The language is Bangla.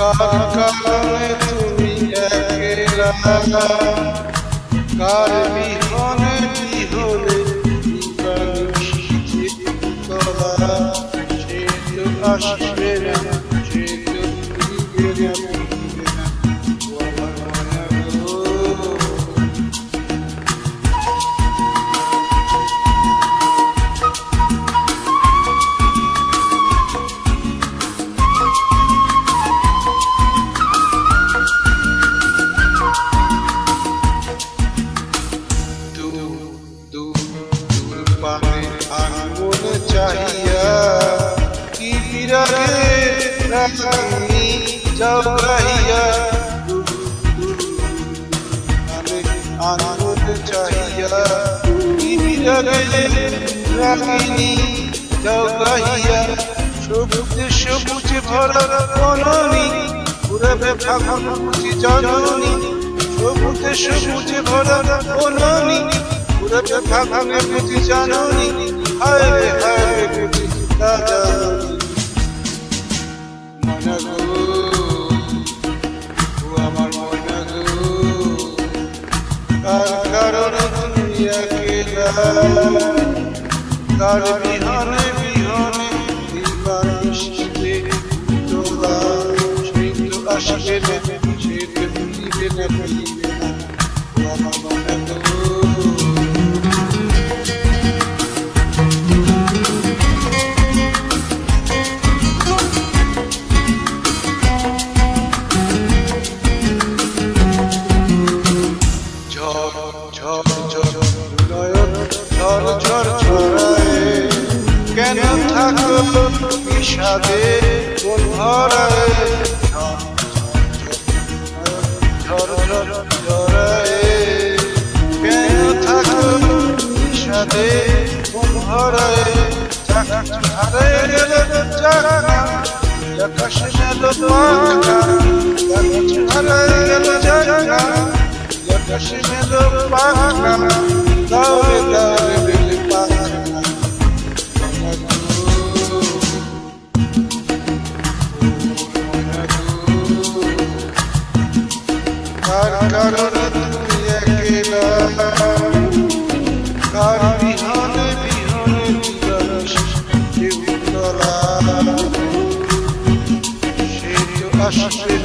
কার কারণে তুমি একেলা, কার বিহনে বিহনে তলা, সে তো আসবে না, সে তো ফিরবে না, ফিরবে না, ও আমার ময়না গো। পানে আঙ্গুল চাহিয়া কি বিরাগে রাখি যাও গাহিয়া, আঙ্গুল চাহিয়া কি বিরাগে রাখিনি যাও গাহিয়া, সবুজে সবুজে ভরা বননি ঘুরবে ফাগুন বুঝি জননী, সবুজে সবুজে ভরা বননি ঘুরবে ফাগুনে বুঝি জাননি, হায় রে হায় রে বুঝি তা জাননি। ময়না গো, ও আমার ময়না গো, কার কারণে তুমি একেলা, কার বিহনে বিহনে দিবানিশিতে তোলা, সে তো আসবে না, সে তো ফিরবে না, ফিরবে না, ও আমার ময়না গো। ঝড় ঝড় ছড়ায় কেন থাকো বিষাদে কোন ভরায়, ঝড় ঝড় ছড়ায় কেন থাকো বিষাদে কোন ভরায়, হারায় গেল জানা আকাশে গেল পাখা, হারায় গেল জানা আকাশে গেল পাখা, দাওরে দাওরে বেলে পাখা। কার কারণে তুমি একেলা, কার বিহনে বিহনে দিবানিশিতে তলা, সে তো আসবে